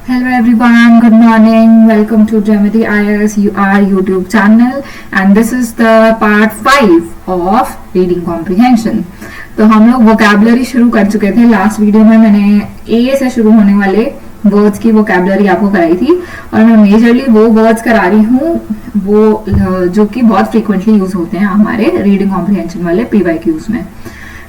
Hello everyone, good morning. Welcome to Jemity ISUR YouTube channel and this is the part 5 of reading comprehension. तो हम लोग vocabulary शुरू कर चुके थे. लास्ट वीडियो में मैंने A से शुरू होने वाले वर्ड्स की vocabulary आपको कराई थी और मैं मेजरली वो वर्ड्स करा रही हूँ वो जो कि बहुत फ्रीक्वेंटली यूज होते हैं हमारे रीडिंग कॉम्प्रिहेंशन वाले PYQs में.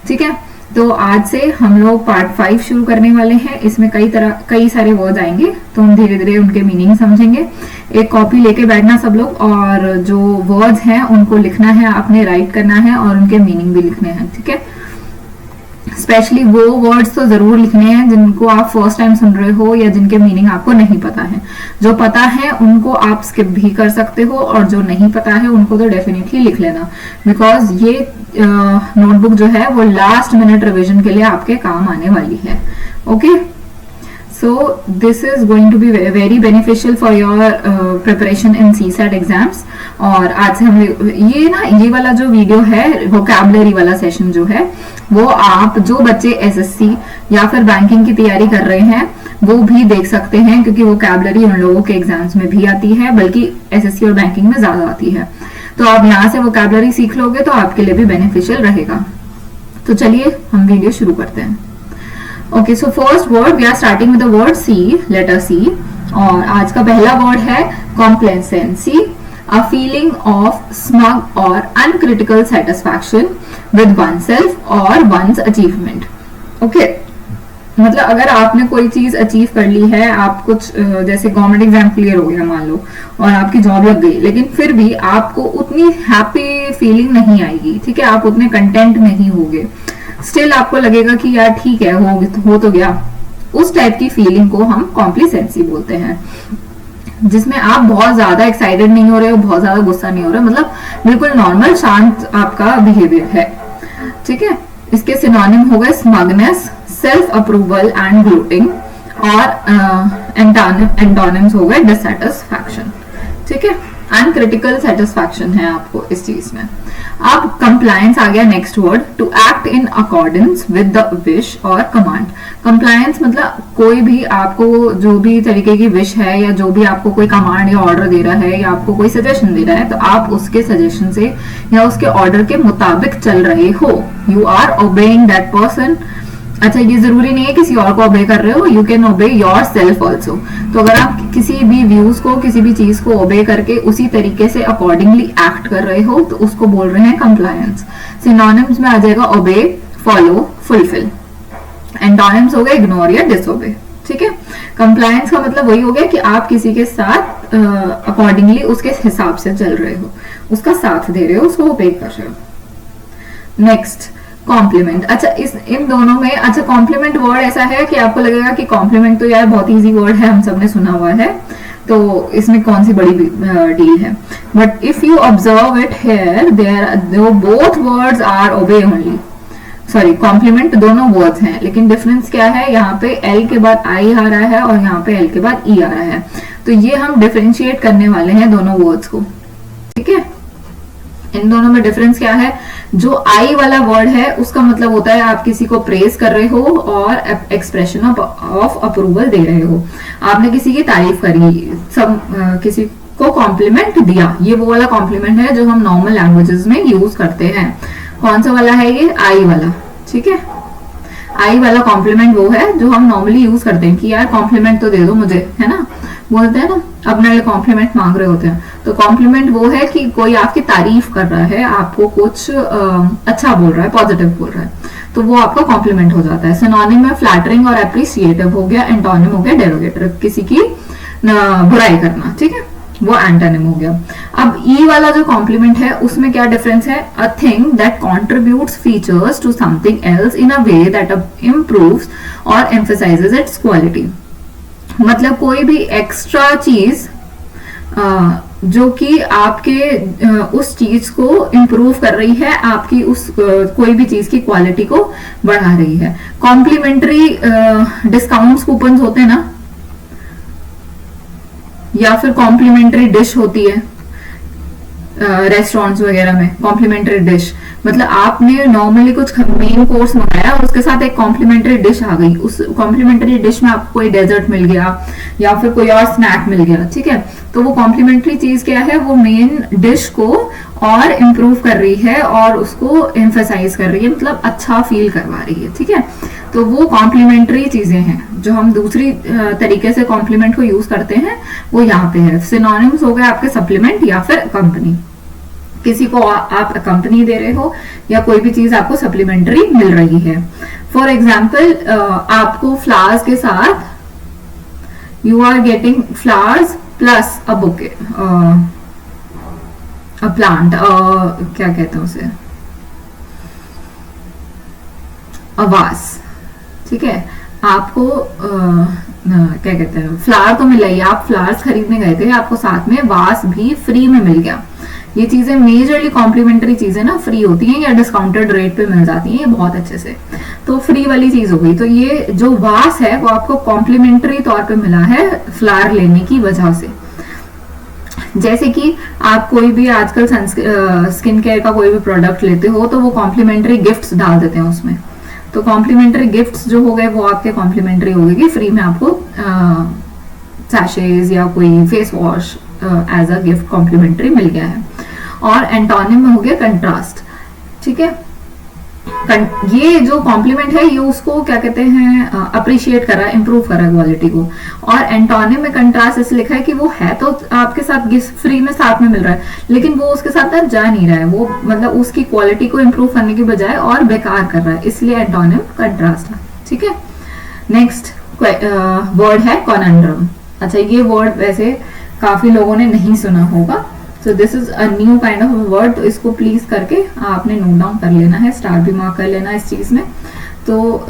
ठीक है, तो आज से हम लोग पार्ट 5 शुरू करने वाले हैं. इसमें कई सारे वर्ड्स आएंगे तो हम धीरे धीरे उनके मीनिंग समझेंगे. एक कॉपी लेके बैठना सब लोग और जो वर्ड्स हैं उनको लिखना है, आपने राइट करना है और उनके मीनिंग भी लिखने हैं. ठीक है, स्पेशली वो वर्ड्स तो जरूर लिखने हैं जिनको आप फर्स्ट टाइम सुन रहे हो या जिनके मीनिंग आपको नहीं पता है. जो पता है उनको आप स्किप भी कर सकते हो और जो नहीं पता है उनको तो डेफिनेटली लिख लेना, बिकॉज ये नोटबुक जो है वो लास्ट मिनट रिवीजन के लिए आपके काम आने वाली है. Okay, so this is going to be very beneficial for your preparation in CSAT exams. और आज से हम ये वाला जो वीडियो है vocabulary वाला सेशन जो है वो आप जो बच्चे SSC या फिर बैंकिंग की तैयारी कर रहे हैं वो भी देख सकते हैं, क्योंकि vocabulary उन लोगों के एग्जाम्स में भी आती है, बल्कि SSC और बैंकिंग में ज्यादा आती है. तो आप यहाँ से vocabulary सीख लोगे तो आपके लिए भी बेनिफिशियल रहेगा. तो चलिए हम वीडियो शुरू करते हैं. Okay, so first word we are starting with the word C, letter C. और आज का पहला वर्ड है complacency, a feeling of smug or uncritical satisfaction with oneself or one's achievement. Okay, मतलब अगर आपने कोई चीज अचीव कर ली है, आप कुछ जैसे गवर्नमेंट एग्जाम क्लियर हो गया मान लो और आपकी जॉब लग गई, लेकिन फिर भी आपको उतनी हैप्पी फीलिंग नहीं आएगी. ठीक है, आप उतने कंटेंट नहीं होगे, स्टिल आपको लगेगा कि यार ठीक है हो तो गया. उस टाइप की फीलिंग को हम कॉम्प्लेसेंसी बोलते हैं, जिसमें आप बहुत ज्यादा एक्साइटेड नहीं हो रहे हो, बहुत ज्यादा गुस्सा नहीं हो रहे, मतलब बिल्कुल नॉर्मल शांत आपका बिहेवियर है. ठीक है, इसके सिनोनिम हो गए smugness, self approval and gloating, और एंटोनिम्स हो गए डिससैटिस्फैक्शन. ठीक है, अनक्रिटिकल सेटिस्फैक्शन है आपको इस चीज में. अब कंप्लायंस आ गया next word, to act in accordance with the wish और कमांड. कंप्लायंस मतलब कोई भी आपको जो भी तरीके की विश है या जो भी आपको कोई कमांड या ऑर्डर दे रहा है या आपको कोई सजेशन दे रहा है, तो आप उसके सजेशन से या उसके ऑर्डर के मुताबिक चल रहे हो. You are obeying that person. अच्छा, ये जरूरी नहीं है किसी और को ओबे कर रहे हो, यू कैन ओबे योर सेल्फ ऑल्सो. तो अगर आप किसी भी व्यूज को, किसी भी चीज को ओबे करके उसी तरीके से अकॉर्डिंगली एक्ट कर रहे हो तो उसको बोल रहे हैं कंप्लायंस. सिनोनिम्स में आ जाएगा ओबे, फॉलो, फुलफिल. एंटोनिम्स हो गए इग्नोर या डिसओबे. ठीक है, कंप्लायंस का मतलब वही हो गया कि आप किसी के साथ अकॉर्डिंगली उसके हिसाब से चल रहे हो, उसका साथ दे रहे हो, उसको ओबे कर रहे हो. Next complement. अच्छा, इन दोनों में, अच्छा कॉम्प्लीमेंट वर्ड ऐसा है कि आपको लगेगा कि कॉम्प्लीमेंट तो यार बहुत इजी वर्ड है, हम सबने सुना हुआ है, तो इसमें कौन सी बड़ी डील है. But if you observe it here, there both words are obey only. Sorry, compliment दोनों वर्ड्स हैं, लेकिन डिफरेंस क्या है, यहाँ पे एल के बाद आई आ रहा है और यहाँ पे एल के बाद ई आ रहा है. तो ये हम डिफरेंशिएट करने वाले हैं दोनों वर्ड्स को. ठीक है, इन दोनों में डिफरेंस क्या है, जो आई वाला वर्ड है उसका मतलब होता है आप किसी को प्रेज कर रहे हो और एक्सप्रेशन ऑफ अप्रूवल दे रहे हो. आपने किसी की तारीफ करी, किसी को कॉम्प्लीमेंट दिया, ये वो वाला कॉम्प्लीमेंट है जो हम नॉर्मल लैंग्वेजेस में यूज करते हैं. कौन सा वाला है ये, आई वाला. ठीक है, आई वाला कॉम्प्लीमेंट वो है जो हम नॉर्मली यूज करते हैं कि यार कॉम्प्लीमेंट तो दे दो मुझे, है ना, बोलते हैं ना, अपने लिए कॉम्प्लीमेंट मांग रहे होते हैं. तो कॉम्प्लीमेंट वो है कि कोई आपकी तारीफ कर रहा है, आपको कुछ अच्छा बोल रहा है, पॉजिटिव बोल रहा है, तो वो आपका कॉम्प्लीमेंट हो जाता है. सिनोनिम में फ्लैटरिंग और एप्रिसिएटिव हो गया, एंटोनिम हो गया डेरोगेटरी, किसी की बुराई करना. ठीक है, वो एंटोनिम हो गया. अब ई वाला जो कॉम्प्लीमेंट है उसमें क्या डिफरेंस है, a thing that contributes features to something else in a way that improves और एम्फसाइजेस इट्स क्वालिटी. मतलब कोई भी एक्स्ट्रा चीज जो कि आपके उस चीज को इम्प्रूव कर रही है, आपकी उस कोई भी चीज की क्वालिटी को बढ़ा रही है. कॉम्प्लीमेंट्री डिस्काउंट्स कूपन्स होते हैं ना, या फिर कॉम्प्लीमेंट्री डिश होती है, रेस्टोरेंट्स वगैरह में कॉम्प्लीमेंट्री डिश, मतलब आपने नॉर्मली कुछ मेन कोर्स मंगाया और उसके साथ एक कॉम्प्लीमेंट्री डिश आ गई, उस कॉम्प्लीमेंट्री डिश में आपको कोई डेजर्ट मिल गया या फिर कोई और स्नैक मिल गया, ठीक है, तो वो कॉम्प्लीमेंट्री चीज क्या है, वो मेन डिश को और इम्प्रूव कर रही है और उसको एम्फेसाइज कर रही है, मतलब अच्छा फील करवा रही है, ठीक है। तो वो कॉम्प्लीमेंट्री चीजें हैं जो हम दूसरी तरीके से कॉम्प्लीमेंट को यूज करते हैं, वो यहाँ पे है। सिनोनिम्स हो गए आपके सप्लीमेंट या फिर कंपनी, किसी को आप कंपनी दे रहे हो या कोई भी चीज आपको सप्लीमेंट्री मिल रही है। फॉर एग्जाम्पल आपको फ्लावर्स के साथ you are getting flowers plus a bouquet, a plant, क्या कहते हैं उसे, अवास, ठीक है। आपको क्या कहते हैं, फ्लावर तो मिला ही, आप फ्लावर्स खरीदने गए थे, आपको साथ में वास भी फ्री में मिल गया। ये चीजें मेजरली कॉम्प्लीमेंट्री चीजें ना फ्री होती हैं या डिस्काउंटेड रेट पे मिल जाती हैं, ये बहुत अच्छे से, तो फ्री वाली चीज हो गई। तो ये जो वास है वो आपको कॉम्प्लीमेंट्री तौर पे मिला है फ्लावर लेने की वजह से। जैसे कि आप कोई भी आजकल स्किन केयर का कोई भी प्रोडक्ट लेते हो तो वो कॉम्प्लीमेंट्री गिफ्ट्स डाल देते हैं उसमें, तो कॉम्प्लीमेंट्री गिफ्ट्स जो हो गए वो आपके कॉम्प्लीमेंट्री हो गए कि फ्री में आपको सैशेज या कोई face wash as a gift complimentary मिल गया है। और एंटोनिम में हो गया कंट्रास्ट, ठीक है। ये जो कॉम्प्लीमेंट है ये उसको क्या कहते हैं, अप्रिशिएट कर रहा है, इंप्रूव कर रहा है क्वालिटी को। और एंटोनिम में कंट्रास्ट ऐसे लिखा है कि वो है तो आपके साथ फ्री में साथ में मिल रहा है, लेकिन वो उसके साथ जा नहीं रहा है, वो मतलब उसकी क्वालिटी को इंप्रूव करने की बजाय और बेकार कर रहा है, इसलिए एंटोनिम कंट्रास्ट है, ठीक है। नेक्स्ट वर्ड है कॉनंड्रम। अच्छा, ये वर्ड वैसे काफी लोगों ने नहीं सुना होगा, सो this is a new kind of word, तो इसको प्लीज करके आपने नोट डाउन कर लेना है, स्टार भी मार्क कर लेना है इस चीज में। तो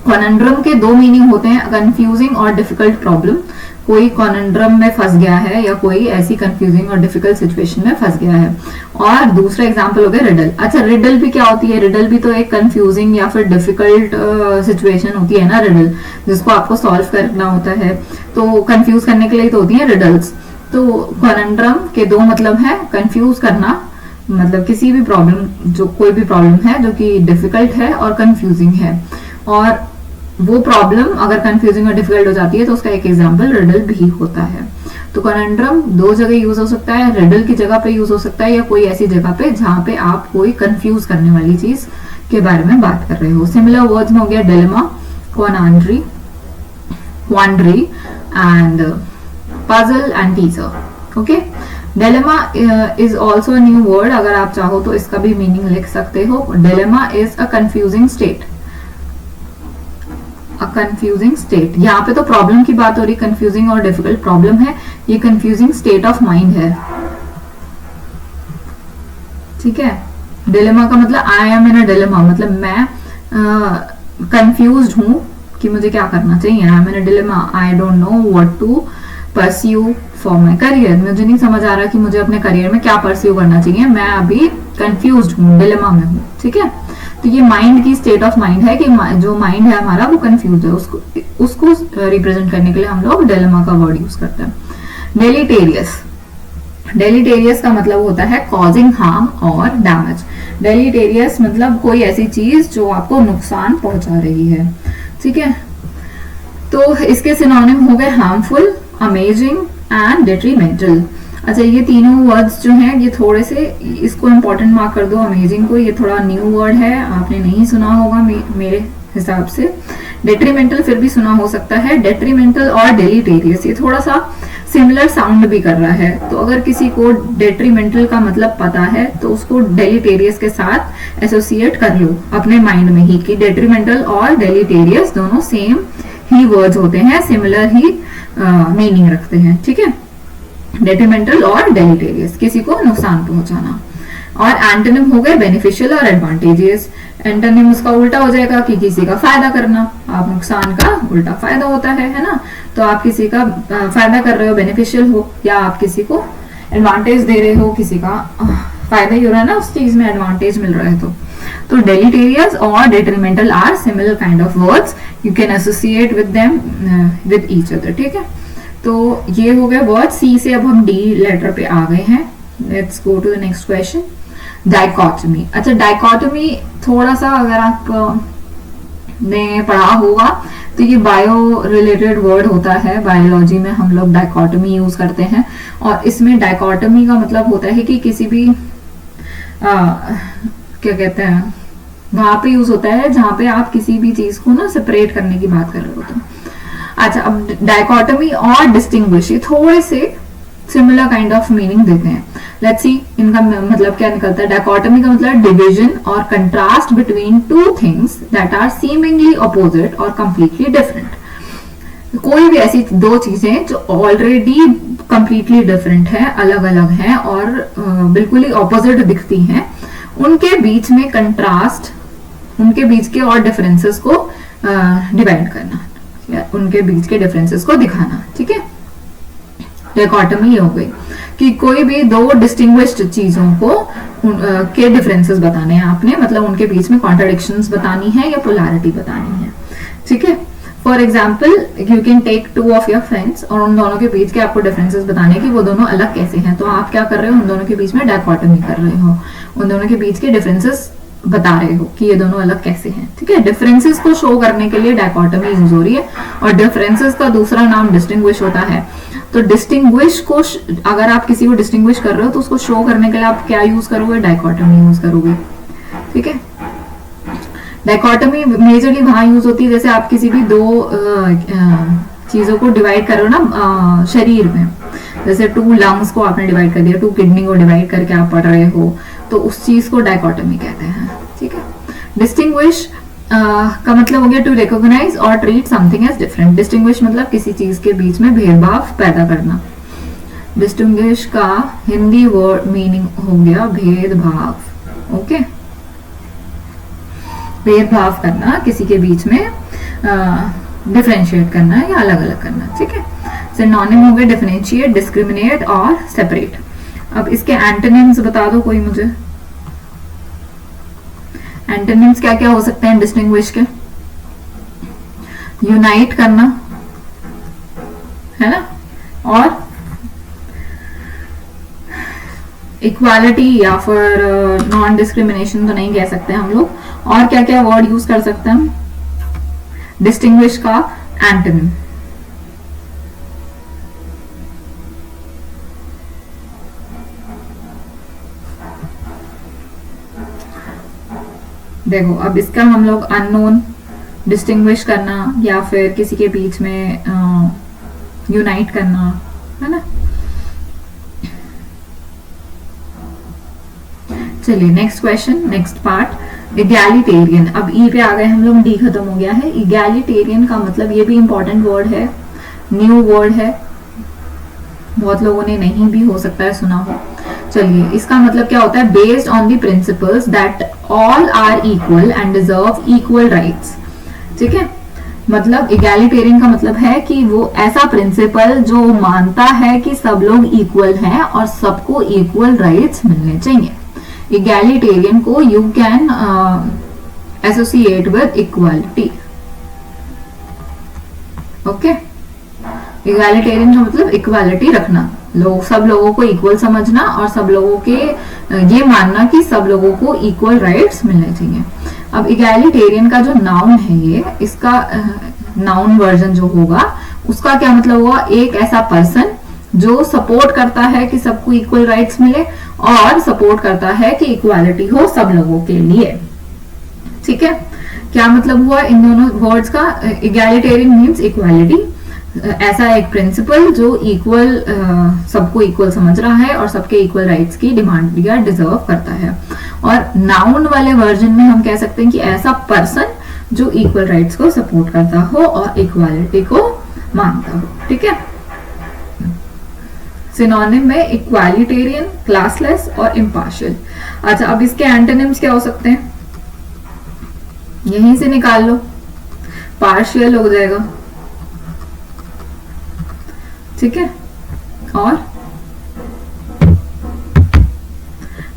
कॉनंड्रम के दो मीनिंग होते हैं, कंफ्यूजिंग और डिफिकल्ट प्रॉब्लम। कोई कॉनंड्रम में फंस गया है या कोई ऐसी कंफ्यूजिंग और डिफिकल्ट सिचुएशन में फंस गया है। और दूसरा एग्जांपल हो गया रिडल। अच्छा, रिडल भी क्या होती है, रिडल भी तो एक कंफ्यूजिंग या फिर डिफिकल्ट सिचुएशन होती है ना, रिडल जिसको आपको सॉल्व करना होता है, तो कंफ्यूज करने के लिए तो होती है रिडल्स। तो कॉनंड्रम के दो मतलब है, कंफ्यूज करना, मतलब किसी भी प्रॉब्लम, जो कोई भी प्रॉब्लम है जो कि डिफिकल्ट है और कंफ्यूजिंग है, और वो प्रॉब्लम अगर कंफ्यूजिंग और डिफिकल्ट हो जाती है तो उसका एक एग्जांपल रिडल भी होता है। तो कॉनंड्रम दो जगह यूज हो सकता है, रिडल की जगह पे यूज हो सकता है या कोई ऐसी जगह पे जहां पे आप कोई कंफ्यूज करने वाली चीज के बारे में बात कर रहे हो। सिमिलर वर्ड्स में हो गया dilemma, quandary, quandary and puzzle and teaser. Okay, dilemma is also new word, अगर आप चाहो तो इसका भी मीनिंग लिख सकते हो। Dilemma is a confusing state, a confusing state. यहाँ पे तो प्रॉब्लम की बात हो रही, कंफ्यूजिंग और डिफिकल्ट प्रॉब्लम है, ये कंफ्यूजिंग स्टेट ऑफ माइंड है, ठीक है। डिलेमा का मतलब आई एम इन अ डिलेमा, मतलब मैं कंफ्यूज्ड हूं कि मुझे क्या करना चाहिए। I am in a dilemma, I don't know what to pursue for my career, मुझे नहीं समझ आ रहा कि मुझे अपने करियर में क्या परस्यू करना चाहिए, मैं अभी कंफ्यूज्ड हूँ, डिलेमा में हूँ, ठीक है। तो ये माइंड की स्टेट ऑफ माइंड है कि जो माइंड है हमारा वो कंफ्यूज है, उसको रिप्रेजेंट करने के लिए हम लोग डिलेमा का वर्ड यूज करते हैं। डेलीटेरियस, डेलीटेरियस का मतलब होता है कॉजिंग हार्म और डैमेज। डेलीटेरियस मतलब कोई ऐसी चीज जो आपको नुकसान पहुंचा रही है, ठीक है। तो इसके सिनोनिम हो गए हार्मफुल, अमेजिंग एंड डेट्रीमेंटल। अच्छा, ये तीनों वर्ड्स जो हैं ये थोड़े से, इसको इंपॉर्टेंट मार्क कर दो, अमेजिंग को, ये थोड़ा न्यू वर्ड है, आपने नहीं सुना होगा मेरे हिसाब से। डेट्रीमेंटल फिर भी सुना हो सकता है। डेट्रीमेंटल और डेलीटेरियस ये थोड़ा सा सिमिलर साउंड भी कर रहा है, तो अगर किसी को डेट्रीमेंटल का मतलब पता है तो उसको डेलीटेरियस के साथ एसोसिएट कर लो अपने माइंड में ही कि डेट्रीमेंटल और डेलीटेरियस दोनों सेम ही वर्ड्स होते हैं, सिमिलर ही मीनिंग रखते हैं, ठीक है। डेट्रीमेंटल और डेलीटेरियस, किसी को नुकसान पहुंचाना। और एंटोनिम हो गए बेनिफिशियल और एडवांटेजियस। एंटोनिम उसका उल्टा हो जाएगा कि किसी का फायदा करना, आप नुकसान का उल्टा फायदा होता है ना, तो आप किसी का फायदा कर रहे हो, बेनिफिशियल हो, या आप किसी को एडवांटेज दे रहे हो, किसी का फायदा ही हो रहा है ना, उस चीज में एडवांटेज मिल रहा है। तो डेलीटेरियस और detrimental are similar kind of words, you can associate with them with each other, ठीक है। तो ये हो गया वर्ड। सी से अब हम डी लेटर पे आ गए हैं, let's go to the next question, dichotomy. अच्छा, डाइकोटमी थोड़ा सा अगर आप ने पढ़ा होगा तो ये बायो रिलेटेड वर्ड होता है, बायोलॉजी में हम लोग डाइकोटमी यूज करते हैं, और इसमें डाइकोटमी का मतलब होता है कि किसी भी क्या कहते हैं, वहां पे यूज होता है जहां पे आप किसी भी चीज को ना सेपरेट करने की बात कर रहे हो। तो अच्छा, अब डाइकोटमी और डिस्टिंग्विश ये थोड़े से सिमिलर काइंड ऑफ मीनिंग देते हैं। लेट्स सी इनका मतलब क्या निकलता है। डाइकोटमी का मतलब डिवीजन और contrast between two things that are seemingly opposite और कंप्लीटली डिफरेंट। कोई भी ऐसी दो चीजें जो ऑलरेडी कंप्लीटली डिफरेंट है, अलग अलग हैं और बिल्कुल ही ऑपोजिट दिखती हैं, उनके बीच में कंट्रास्ट, उनके बीच के और डिफरेंसेस को डिवाइड करना, या उनके बीच के डिफरेंसेस को दिखाना। ठीक है, डाइकोटमी हो गई कि कोई भी दो डिस्टिंग्विश्ड चीजों को के डिफरेंसेस बताने हैं आपने, मतलब उनके बीच में कॉन्ट्राडिक्शंस बतानी है या पोलैरिटी बतानी है। ठीक है, for example you can take two of your friends और उन दोनों के बीच के आपको डिफरेंसेस बताने कि वो दोनों अलग कैसे हैं, तो आप क्या कर रहे हो, उन दोनों के बीच में डाइकोटमी कर रहे हो, उन दोनों के बीच के डिफरेंसेस बता रहे हो कि ये दोनों अलग कैसे हैं। ठीक है, डिफरेंसेस को शो करने के लिए डाइकोटमी यूज हो रही है, और डिफरेंसेस का दूसरा नाम डिस्टिंग्विश होता है। तो डिस्टिंग्विश को अगर आप किसी को डिस्टिंग्विश कर रहे हो तो उसको शो करने के लिए आप क्या यूज करोगे, डाइकोटमी यूज करोगे। ठीक है, डाइकोटमी मेजरली वहां यूज होती है जैसे आप किसी भी दो चीजों को डिवाइड करो ना शरीर में, जैसे टू लंग्स को आपने डिवाइड कर दिया, टू किडनी को डिवाइड करके आप पढ़ रहे हो, तो उस चीज को डाइकोटमी कहते हैं। ठीक है, डिस्टिंग्विश का मतलब हो गया टू रिकॉग्नाइज और treat something as different. Distinguish मतलब किसी चीज के बीच में भेदभाव पैदा करना। डिस्टिंग्विश का हिंदी वर्ड मीनिंग हो गया भेदभाव। ओके, भेदभाव करना, किसी के बीच में डिफरेंशिएट करना या अलग अलग करना। ठीक है, सिनोनिम हो गए डिफरेंशिएट, डिस्क्रिमिनेट और सेपरेट। अब इसके एंटोनिम्स बता दो कोई मुझे। एंटोनिम्स क्या क्या हो सकते हैं डिस्टिंग्विश के? यूनाइट करना है ना, और इक्वालिटी या फिर नॉन डिस्क्रिमिनेशन तो नहीं कह सकते हम लोग, और क्या क्या वर्ड यूज कर सकते हैं हम डिस्टिंग्विश का एंटोनिम? देखो, अब इसका हम लोग अननोन डिस्टिंग्विश करना या फिर किसी के बीच में यूनाइट करना, है ना। चलिए next question, next part, egalitarian. अब ई पे आ गए हम लोग, डी खत्म हो गया है। इगैलिटेरियन का मतलब, ये भी इंपॉर्टेंट वर्ड है, न्यू वर्ड है, बहुत लोगों ने नहीं भी हो सकता है सुना हो। चलिए, इसका मतलब क्या होता है? Based on the principles that all are equal and deserve equal rights. ठीक है, मतलब इगैलिटेरियन का मतलब है कि वो ऐसा प्रिंसिपल जो मानता है कि सब लोग इक्वल हैं और सबको इक्वल राइट्स मिलने चाहिए। इगैलिटेरियन को you can associate with equality. Okay, egalitarian का मतलब इक्वालिटी रखना, लोग सब लोगों को इक्वल समझना और सब लोगों के ये मानना कि सब लोगों को इक्वल राइट्स मिलने चाहिए। अब इगैलिटेरियन का जो नाउन है, ये इसका नाउन वर्जन जो होगा उसका क्या मतलब होगा? एक ऐसा पर्सन जो सपोर्ट करता है कि सबको इक्वल राइट्स मिले और सपोर्ट करता है कि इक्वालिटी हो सब लोगों के लिए। ठीक है, क्या मतलब हुआ इन दोनों वर्ड्स का? इगैलिटेरियन मीन्स इक्वालिटी, ऐसा एक प्रिंसिपल जो इक्वल सबको इक्वल समझ रहा है और सबके इक्वल राइट्स की डिमांड या डिजर्व करता है। और नाउन वाले वर्जन में हम कह सकते हैं कि ऐसा पर्सन जो इक्वल राइट्स को सपोर्ट करता हो और इक्वालिटी को मानता हो। ठीक है, सिनोनिम में इक्वालिटेरियन, क्लासलेस और इम्पार्शियल। अच्छा, अब इसके एंटोनिम्स क्या हो सकते हैं? यहीं से निकाल लो, पार्शियल हो जाएगा। ठीक है, और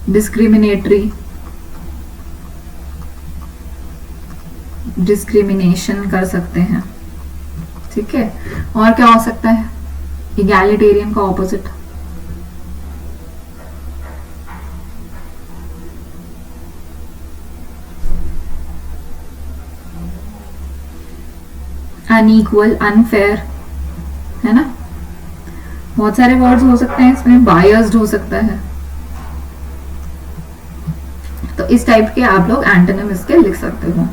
डिस्क्रिमिनेटरी, डिस्क्रिमिनेशन कर सकते हैं। ठीक है, और क्या हो सकता है इगैलिटेरियन का ऑपोजिट? अनइक्वल, अनफेयर, है ना। बहुत सारे वर्ड्स हो सकते हैं इसमें, बायस्ड हो सकता है। तो इस टाइप के आप लोग एंटोनिम इसके लिख सकते हो।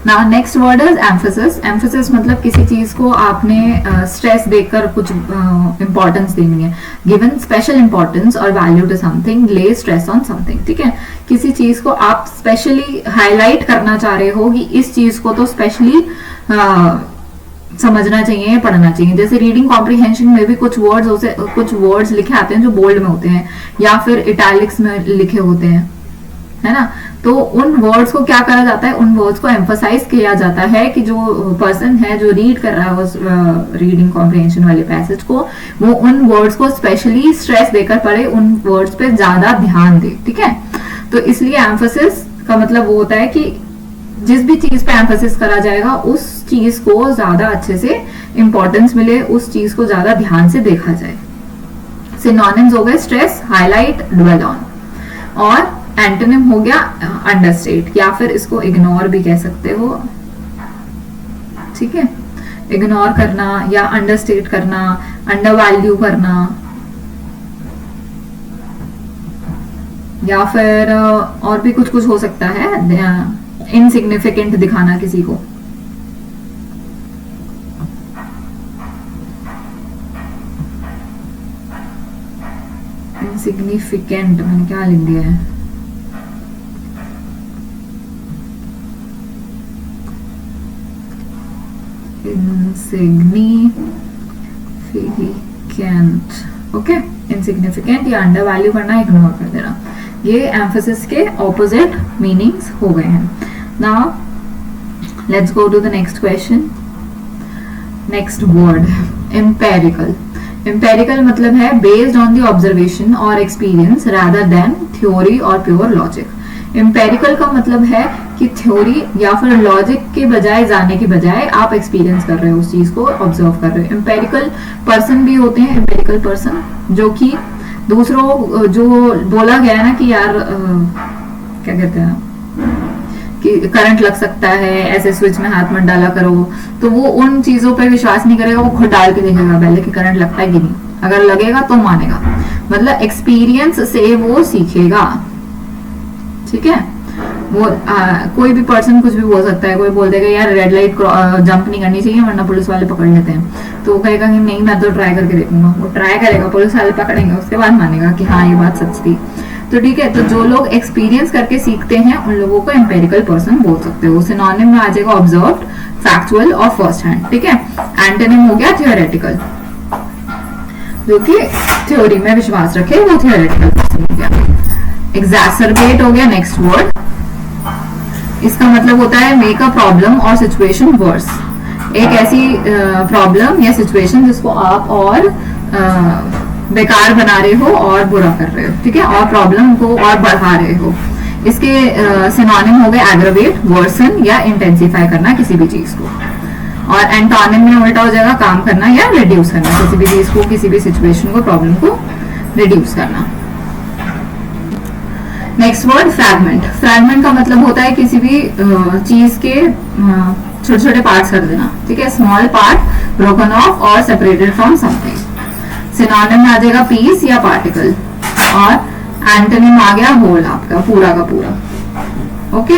Now next word is emphasis. Emphasis मतलब किसी चीज को आपने स्ट्रेस देकर कुछ इंपॉर्टेंस देनी है, गिवन स्पेशल इंपॉर्टेंस और वैल्यू टू समथिंग, ले स्ट्रेस ऑन समथिंग, ठीक है। किसी चीज को आप स्पेशली हाईलाइट करना चाह रहे हो कि इस चीज को तो स्पेशली समझना चाहिए, पढ़ना चाहिए। जैसे रीडिंग कॉम्प्रिहेंशन में भी कुछ वर्ड्स लिखे आते हैं जो बोल्ड में होते हैं या फिर इटैलिक्स में लिखे होते हैं, है ना। तो उन वर्ड्स को क्या करा जाता है, उन वर्ड्स को एम्फसाइज किया जाता है कि जो पर्सन है जो रीड कर रहा है उस रीडिंग कॉम्प्रिहेंशन वाले पैसेज को, वो उन वर्ड्स को स्पेशली स्ट्रेस देकर पढ़े, उन वर्ड्स पे ज्यादा ध्यान दे, ठीक है। तो इसलिए एम्फसिस का मतलब वो होता है कि जिस भी चीज पे एम्फसिस करा जाएगा उस चीज को ज्यादा अच्छे से इंपॉर्टेंस मिले, उस चीज को ज्यादा ध्यान से देखा जाए। सिनोनिम्स हो गए स्ट्रेस, हाईलाइट, ड्वेल ऑन। और एंटोनिम हो गया अंडरस्टेट, या फिर इसको इग्नोर भी कह सकते हो, ठीक है। इग्नोर करना या अंडरस्टेट करना, अंडर वैल्यू करना, या फिर और भी कुछ कुछ हो सकता है, इनसिग्निफिकेंट दिखाना किसी को। इनसिग्निफिकेंट मैंने क्या लिख दिया है, इनसिग्निफिकेंट, ओके। इनसिग्निफिकेंट या अंडर वैल्यू करना, इग्नोर कर देना, ये एम्फेसिस के ऑपोजिट मीनिंग्स हो गए हैं। Now let's go to the next question. Next word empirical. Empirical मतलब है बेस्ड ऑन द ऑब्जर्वेशन और एक्सपीरियंस रादर देन थ्योरी और प्योर लॉजिक। एम्पेरिकल का मतलब है कि थ्योरी या फिर लॉजिक के बजाय जाने के बजाय आप एक्सपीरियंस कर रहे हो, उस चीज को ऑब्जर्व कर रहे हो। एम्पेरिकल पर्सन भी होते हैं, एम्पेरिकल पर्सन जो कि दूसरों जो बोला गया है ना कि यार क्या कहते हैं कि करंट लग सकता है, ऐसे स्विच में हाथ मत डाला करो, तो वो उन चीजों पे विश्वास नहीं करेगा, वो खुद डाल के देखेगा पहले कि करंट लगता है कि नहीं, अगर लगेगा तो मानेगा। मतलब एक्सपीरियंस से वो सीखेगा, ठीक है। वो कोई भी पर्सन कुछ भी बोल सकता है, कोई बोल देगा यार रेड लाइट जंप नहीं करनी चाहिए वरना पुलिस वाले पकड़ लेते हैं, तो वो कहेगा कि नहीं मैं तो ट्राई करके देखूंगा, वो ट्राई करेगा, पुलिस वाले पकड़ेंगे, उसके बाद मानेगा कि हाँ ये बात सच थी। तो ठीक है, तो जो लोग एक्सपीरियंस करके सीखते हैं उन लोगों को एम्पेरिकल पर्सन बोल सकते हो। सिनोनिम में आ जाएगा ऑब्जर्व्ड, फैक्चुअल और फर्स्ट हैंड, ठीक है। एंटोनिम हो गया थियोरेटिकल, जो कि थ्योरी में विश्वास रखे, वो थियोरेटिकल पर्सन हो गया। एग्जैसरबेट हो गया नेक्स्ट वर्ड। इसका मतलब होता है मेक अ प्रॉब्लम और सिचुएशन वर्स। एक ऐसी प्रॉब्लम या सिचुएशन जिसको आप और बेकार बना रहे हो और बुरा कर रहे हो, ठीक है, और प्रॉब्लम को और बढ़ा रहे हो। इसके सिनोनिम हो गए एग्रावेट, वर्सन या इंटेंसिफाई करना किसी भी चीज को। और एंटोनिम में उल्टा हो जाएगा काम करना या रिड्यूस करना, किसी भी चीज को, किसी भी सिचुएशन को, प्रॉब्लम को रिड्यूस करना। Next word fragment. फ्रैगमेंट का मतलब होता है किसी भी चीज के छोटे छोटे पार्ट्स कर देना, ठीक है, स्मॉल पार्ट ब्रोकन ऑफ और सेपरेटेड फ्रॉम समथिंग। सिनोनिम में आ जाएगा पीस या पार्टिकल, और एंटोनिम आ गया होल, आपका पूरा का पूरा, okay.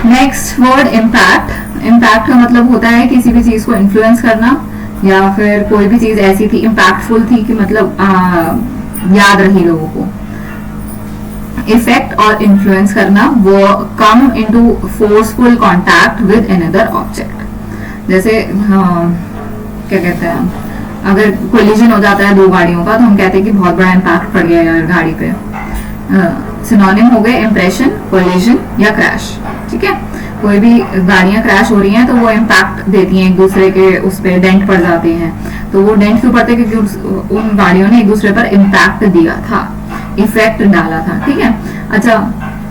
Next word impact. Impact का मतलब होता है किसी भी चीज को इन्फ्लुएंस करना, या फिर कोई भी चीज ऐसी थी इम्पैक्टफुल थी कि मतलब याद रही लोगों को। इफेक्ट और इन्फ्लुएंस करना, वो come into forceful contact with another object. जैसे क्या कहते हैं, अगर कोलिजन हो जाता है दो गाड़ियों का तो हम कहते हैं कि बहुत बड़ा इम्पैक्ट पड़ गया यार गाड़ी पे। सिनोनिम हो गए इम्प्रेशन, कोलिजन या क्रैश, ठीक है। कोई भी गाड़ियां क्रैश हो रही हैं तो वो इम्पैक्ट देती हैं एक दूसरे के, उस पे डेंट पड़ जाते हैं, तो वो डेंट क्यों पड़ते हैं, क्योंकि उन गाड़ियों ने एक दूसरे पर इम्पैक्ट दिया था, इफेक्ट डाला था, ठीक है। अच्छा,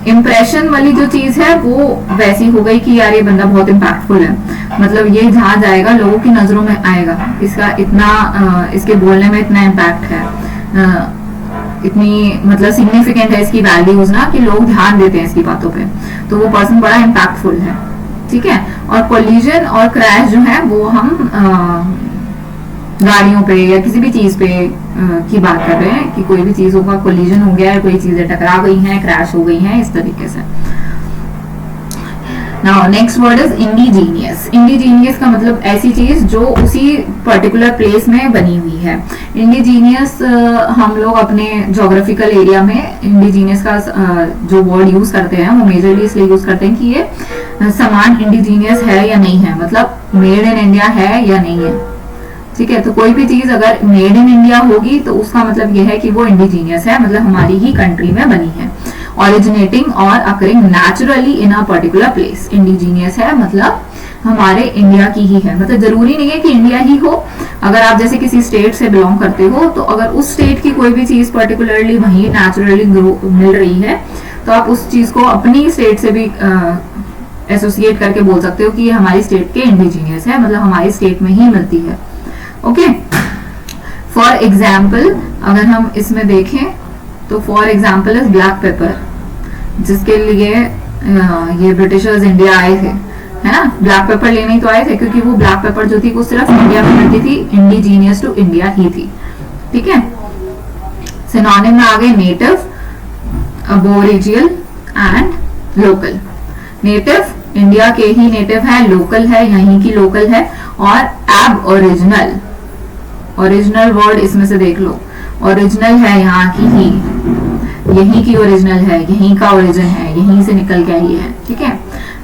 इम्प्रेशन वाली जो चीज है वो वैसी हो गई कि यार ये बंदा बहुत इम्पैक्टफुल है, मतलब ये जहां जाएगा लोगों की नजरों में आएगा, इसका इतना इसके बोलने में इतना इम्पैक्ट है, इतनी मतलब सिग्निफिकेंट है इसकी वैल्यूज ना, कि लोग ध्यान देते हैं इसकी बातों पे, तो वो पर्सन बड़ा इम्पैक्टफुल है, ठीक है। और कोलिजन और क्रैश जो है वो हम गाड़ियों पे या किसी भी चीज पे की बात कर रहे हैं कि कोई भी चीजों का कोलिजन हो गया है, कोई चीजें टकरा गई हैं, क्रैश हो गई हैं, इस तरीके से। Now next word is indigenous. Indigenous का मतलब ऐसी चीज जो उसी पर्टिकुलर प्लेस में बनी हुई है। इंडिजीनियस हम लोग अपने जोग्राफिकल एरिया में इंडिजीनियस का जो वर्ड यूज करते हैं वो मेजरली इसलिए यूज करते हैं कि ये सामान इंडिजीनियस है या नहीं है, मतलब मेड इन इंडिया है या नहीं है, ठीक है। तो कोई भी चीज अगर मेड इन इंडिया होगी तो उसका मतलब यह है कि वो इंडिजीनियस है, मतलब हमारी ही कंट्री में बनी है। ऑरिजिनेटिंग और occurring naturally in a particular place. Indigenous है मतलब हमारे इंडिया की ही है, मतलब जरूरी नहीं है कि इंडिया ही हो। अगर आप जैसे किसी स्टेट से बिलोंग करते हो तो अगर उस स्टेट की कोई भी चीज पर्टिकुलरली वहीं नेचुरली मिल रही है तो आप उस चीज को अपनी स्टेट से भी एसोसिएट करके बोल सकते हो कि ये हमारी स्टेट के इंडिजीनियस है, मतलब हमारी स्टेट में ही मिलती है। ओके, फॉर एग्जाम्पल अगर हम इसमें देखें तो for example is black pepper, जिसके लिए ये ब्रिटिशर्स इंडिया आए थे, है ना। ब्लैक पेपर लेने ही तो आए थे क्योंकि वो ब्लैक पेपर जो थी वो सिर्फ इंडिया में मिलती थी, इंडिजीनियस टू इंडिया ही थी, ठीक है। सिनोनिम में आ गए native, Aboriginal and local. Native India के ही नेटिव है, लोकल है यहीं की लोकल है, और एब ओरिजिनल, ओरिजिनल वर्ड इसमें से देख लो, ओरिजिनल है यहाँ की ही, यहीं की ओरिजिनल है, यहीं का ओरिजिन है, यहीं से निकल के आई है, ठीक है।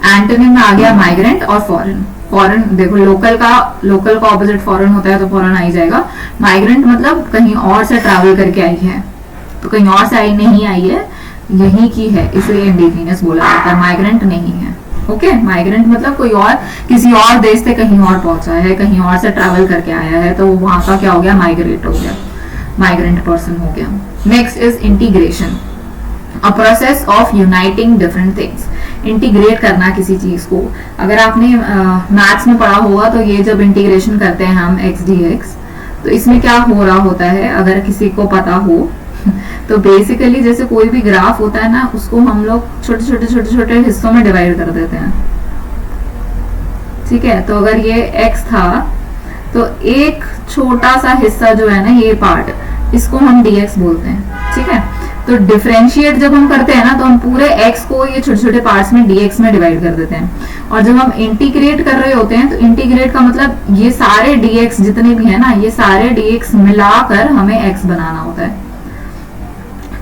एंटोनिम में आ गया माइग्रेंट और फॉरेन। फॉरेन देखो लोकल का ऑपोजिट फॉरेन होता है तो फॉरेन आ ही जाएगा। माइग्रेंट मतलब कहीं और से ट्रैवल करके आई है, तो कहीं और से आई नहीं आई है, यहीं की है, इसलिए इंडिजीनियस बोला जाता है, माइग्रेंट नहीं है। ओके, माइग्रेंट मतलब कोई और किसी और देश से कहीं और पहुंचा है, कहीं और से ट्रैवल करके आया है, तो वहां का क्या हो गया, माइग्रेट हो गया, माइग्रेंट पर्सन हो गया। Next is integration, a process of uniting different things. Integrate करना किसी चीज को, अगर आपने मैथ्स में पढ़ा होगा तो ये जब इंटीग्रेशन करते हैं हम एक्स डी एक्स, तो इसमें क्या हो रहा होता है अगर किसी को पता हो तो बेसिकली जैसे कोई भी ग्राफ होता है ना, उसको हम लोग छोटे हिस्सों में डिवाइड कर देते हैं, ठीक है। तो अगर ये x था तो एक छोटा सा हिस्सा जो है ना, ये पार्ट, इसको हम dx बोलते हैं, ठीक है। तो डिफरेंशिएट जब हम करते हैं ना तो हम पूरे x को ये छोटे छोटे पार्ट्स में dx में डिवाइड कर देते हैं, और जब हम इंटीग्रेट कर रहे होते हैं तो इंटीग्रेट का मतलब ये सारे dx जितने भी है ना, ये सारे dx मिलाकर हमें x बनाना होता है,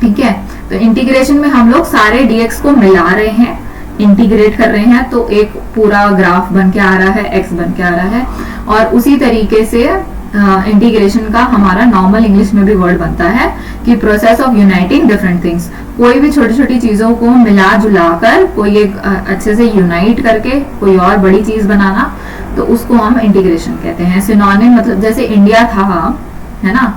ठीक है। तो इंटीग्रेशन में हम लोग सारे dx को मिला रहे हैं, इंटीग्रेट कर रहे हैं, तो एक पूरा ग्राफ बन के आ रहा है, x बन के आ रहा है। और उसी तरीके से इंटीग्रेशन का हमारा नॉर्मल इंग्लिश में भी वर्ड बनता है कि process of uniting different things, कोई भी छोटी छोटी चीजों को मिला जुला कर कोई एक अच्छे से यूनाइट करके कोई और बड़ी चीज बनाना, तो उसको हम इंटीग्रेशन कहते हैं। सिनोनिम मतलब जैसे इंडिया था, है ना,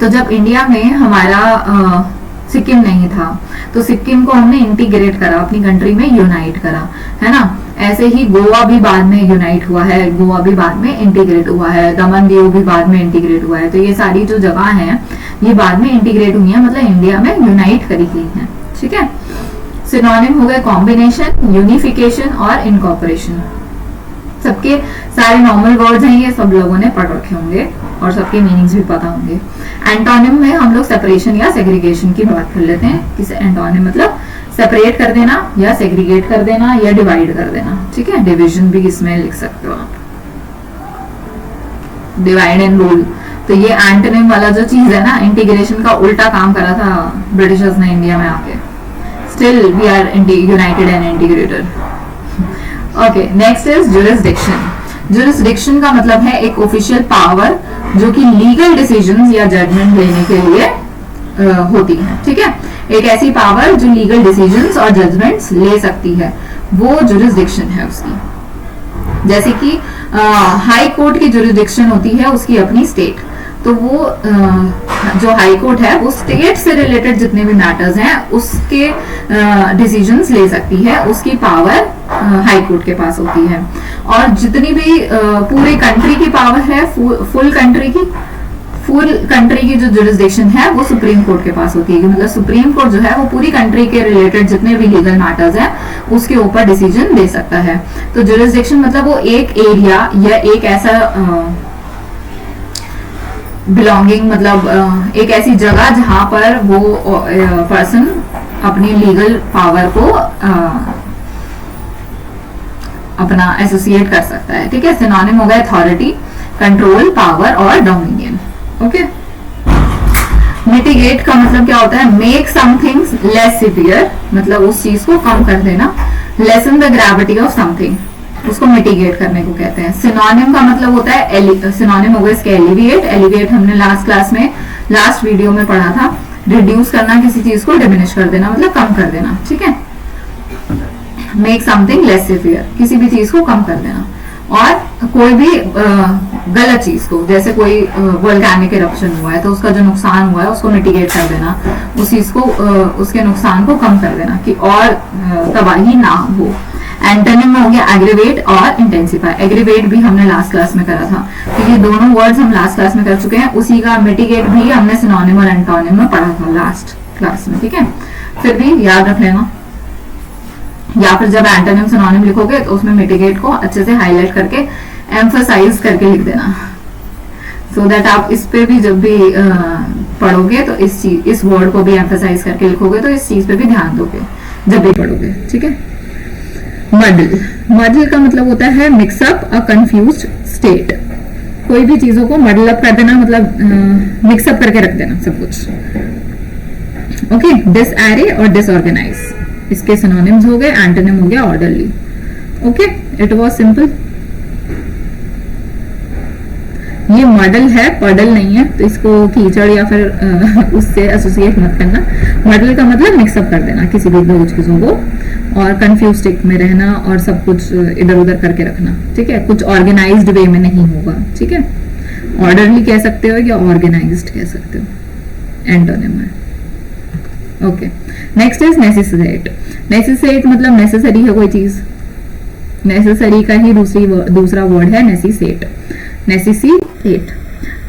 तो जब इंडिया में हमारा सिक्किम नहीं था तो सिक्किम को हमने इंटीग्रेट करा, अपनी कंट्री में यूनाइट करा, है ना। ऐसे ही गोवा भी बाद में यूनाइट हुआ है, गोवा भी बाद में इंटीग्रेट हुआ है, दमन दीव भी बाद में इंटीग्रेट हुआ है। तो ये सारी जो जगह हैं ये बाद में इंटीग्रेट हुई हैं, मतलब इंडिया में यूनाइट करी गई हैं, ठीक है। सिनोनिम हो गए कॉम्बिनेशन, यूनिफिकेशन और इनकॉर्पोरेशन। सबके सारे नॉर्मल वर्ड्स हैं, ये सब लोगों ने पढ़ रखे होंगे और सबके मीनिंग्स भी पता होंगे। एंटोनिम में हम लोग सेपरेशन या सेग्रीगेशन की बात कर लेते हैं कि एंटोनिम मतलब सेपरेट कर देना या सेग्रीगेट कर देना या डिवाइड कर देना, ठीक है। डिवीजन भी इसमें लिख सकते हो आप, डिवाइड एंड रूल। तो ये एंटोनिम वाला जो चीज है ना, इंटीग्रेशन का उल्टा काम करा था ब्रिटिशर्स ने इंडिया में आके। Still we are united and integrated. Okay, next is jurisdiction. Jurisdiction का मतलब है एक ऑफिशियल पावर जो कि लीगल डिसीजंस या जजमेंट लेने के लिए होती है, ठीक है। एक ऐसी पावर जो लीगल डिसीजंस और जजमेंट्स ले सकती है, वो जुरिसडिक्शन है उसकी। जैसे कि हाई कोर्ट की जुरिसडिक्शन होती है उसकी अपनी स्टेट, तो वो जो हाई कोर्ट है वो स्टेट से रिलेटेड जितने भी मैटर्स हैं उसके डिसीजंस ले सकती है, उसकी पावर हाई कोर्ट के पास होती है। और जितनी भी पूरे कंट्री की पावर है, फुल कंट्री की, फुल कंट्री की जो जुरिस्डिक्शन है वो सुप्रीम कोर्ट के पास होती है, मतलब सुप्रीम कोर्ट जो है वो पूरी कंट्री के रिलेटेड जितने भी लीगल मैटर्स हैं उसके ऊपर डिसीजन दे सकता है। तो जुरिस्डिक्शन मतलब वो एक एरिया या एक ऐसा बिलोंगिंग, मतलब एक ऐसी जगह जहां पर वो पर्सन अपनी लीगल पावर को अपना एसोसिएट कर सकता है। ठीक है, सिनोनिम हो गया अथॉरिटी, कंट्रोल, पावर और डोमिनियन। ओके, मिटिगेट का मतलब क्या होता है? मेक समथिंग लेस सिवियर, मतलब उस चीज को कम कर देना। Lesson the gravity of something, उसको मिटिगेट करने को कहते हैं। सिनोनिम का मतलब होता है, सिनोनिम हो गया इसके एलिविएट। एलिविएट हमने लास्ट क्लास में, लास्ट वीडियो में पढ़ा था। रिड्यूस करना, किसी चीज को डिमिनिश कर देना, मतलब कम कर देना। ठीक है, मेक समथिंग लेस सिवियर, किसी भी चीज को कम कर देना। और कोई भी गलत चीज को, जैसे कोई वोल्केनिक इरप्शन हुआ है तो उसका जो नुकसान हुआ है उसको मिटिगेट कर देना, उस चीज को उसके नुकसान को कम कर देना कि और तबाही ना हो। एंटोनिम हो गया एग्रीवेट और इंटेंसिफाई। एग्रीवेट भी हमने लास्ट क्लास में करा था, तो ये दोनों वर्ड्स हम लास्ट क्लास में कर चुके हैं। उसी का मिटिगेट भी हमने सिनोनिम और एंटोनिम में पढ़ा था लास्ट क्लास में। ठीक है, फिर भी याद रख लेना, या फिर जब एंटोनिम सिनोनिम लिखोगे तो उसमें मिटिगेट को अच्छे से हाईलाइट करके एम्फसाइज करके लिख देना, सो दैट आप इस पे भी जब भी पढ़ोगे तो इस वर्ड को भी एम्फसाइज करके लिखोगे तो इस चीज पे भी ध्यान दोगे जब भी पढ़ोगे। ठीक है, मडल, मडल का मतलब होता है मिक्सअप, अ कंफ्यूज्ड स्टेट। कोई भी चीजों को मडल अप कर देना, मतलब मिक्सअप करके रख देना सब कुछ। ओके, डिसएरे और डिसऑर्गेनाइज, इसके सिनोनिम्स हो गए। एंटोनिम हो गया orderly. Okay, it was simple. ये मॉडल है, पडल नहीं है, तो इसको कीचड़ या फिर उससे एसोसिएट मत करना। मॉडल का मतलब मिक्सअप कर देना किसी भी दो चीजों को, और कंफ्यूज स्टेट में रहना और सब कुछ इधर उधर करके रखना। ठीक है, कुछ ऑर्गेनाइज्ड वे में नहीं होगा। ठीक है, ऑर्डरली कह सकते हो या ऑर्गेनाइज्ड कह सकते हो, एंटोनिम है। Okay, next is necessitate. Necessitate मतलब नेसेसरी है कोई चीज, नेसेसरी का ही दूसरा वर्ड है नेसेसिटेट। नेसेसिटेट,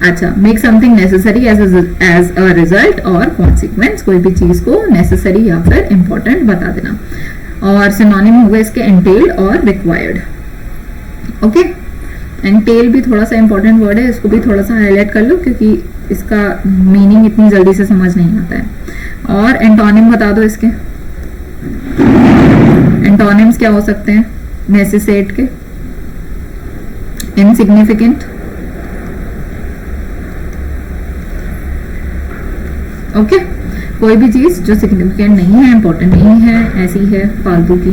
अच्छा, make something necessary as a result और कॉन्सिक्वेंस, कोई भी चीज को नेसेसरी या फिर इंपॉर्टेंट बता देना। और सिनोनिम होगा इसके एंटेल्ड और रिक्वायर्ड। ओके, एंटेल भी थोड़ा सा इंपॉर्टेंट वर्ड है, इसको भी थोड़ा सा हाईलाइट कर लो क्योंकि इसका मीनिंग इतनी जल्दी से समझ नहीं आता है। और एंटोनिम बता दो इसके, एंटोनिम्स क्या हो सकते हैं नेसेसेट के? इनसिग्निफिकेंट, ओके, कोई भी चीज जो सिग्निफिकेंट नहीं है, इंपॉर्टेंट नहीं है, ऐसी है फालतू की।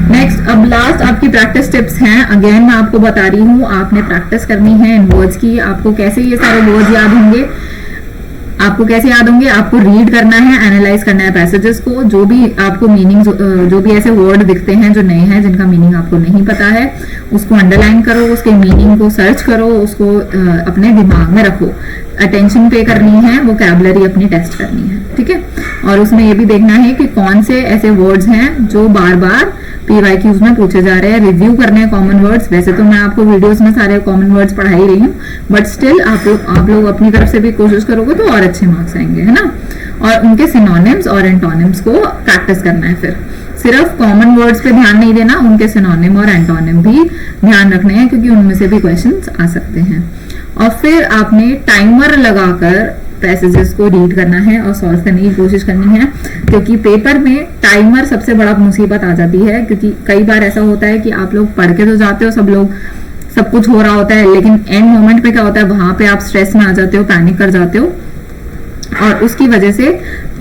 नेक्स्ट, अब लास्ट आपकी प्रैक्टिस टिप्स हैं। अगेन मैं आपको बता रही हूँ, आपने प्रैक्टिस करनी है इन वर्ड्स की। आपको कैसे ये सारे वर्ड्स याद होंगे? आपको कैसे याद होंगे? आपको रीड करना है, एनालाइज करना है पैसेजेस को, जो भी आपको मीनिंग, जो भी ऐसे वर्ड दिखते हैं जो नए हैं, जिनका मीनिंग आपको नहीं पता है, उसको अंडरलाइन करो, उसके मीनिंग को सर्च करो, उसको अपने दिमाग में रखो। अटेंशन पे करनी है, वोकैबुलरी अपनी टेस्ट करनी है। ठीक है, और उसमें ये भी देखना है कि कौन से ऐसे वर्ड्स हैं जो बार बार पीवाईक्यूज में पूछे जा रहे हैं। रिव्यू करने हैं कॉमन वर्ड्स। वैसे तो मैं आपको वीडियोस में सारे कॉमन वर्ड्स पढ़ा ही रही हूँ, बट स्टिल आप लोग अपनी तरफ से भी कोशिश करोगे तो और अच्छे मार्क्स आएंगे, है ना। और उनके सिनोनिम्स और एंटोनिम्स को प्रैक्टिस करना है। फिर सिर्फ कॉमन वर्ड्स पे ध्यान नहीं देना, उनके सिनोनिम और एंटोनिम भी ध्यान रखने हैं क्योंकि उनमें से भी क्वेश्चंस आ सकते हैं। और फिर आपने टाइमर लगाकर पैसेजेस को रीड करना है और सॉल्व करने की कोशिश करनी है, क्योंकि पेपर में टाइमर सबसे बड़ा मुसीबत आ जाती है। क्योंकि कई बार ऐसा होता है कि आप लोग पढ़ के तो जाते हो, सब कुछ हो रहा होता है, लेकिन एंड मोमेंट पे क्या होता है, वहां पे आप स्ट्रेस में आ जाते हो, पैनिक कर जाते हो, और उसकी वजह से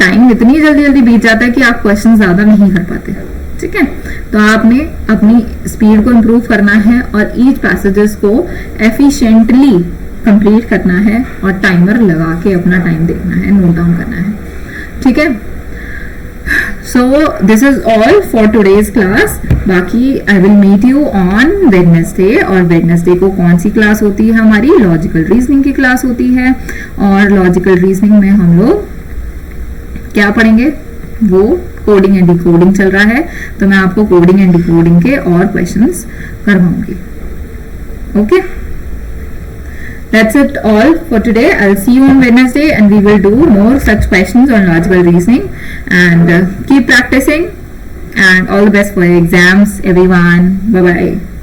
टाइम इतनी जल्दी जल्दी बीत जाता है कि आप क्वेश्चन ज्यादा नहीं कर पाते। ठीक है, तो आपने अपनी स्पीड को इम्प्रूव करना है और ईच पैसेजेस को एफिशिएंटली कंप्लीट करना है और टाइमर लगा के अपना टाइम देखना है, नोट डाउन करना है। ठीक है, so this is all for today's class. बाकी I will meet you on Wednesday. और वेडनेसडे को कौन सी क्लास होती है हमारी? लॉजिकल रीजनिंग की क्लास होती है। और लॉजिकल रीजनिंग में हम लोग क्या पढ़ेंगे? वो कोडिंग एंड डिकोडिंग चल रहा है, तो मैं आपको कोडिंग एंड डिकोडिंग के और क्वेश्चंस करवाऊंगी। Okay, That's it all for today. I'll see you on Wednesday and we will do more such questions on logical reasoning. And keep practicing and all the best for your exams, everyone. Bye bye.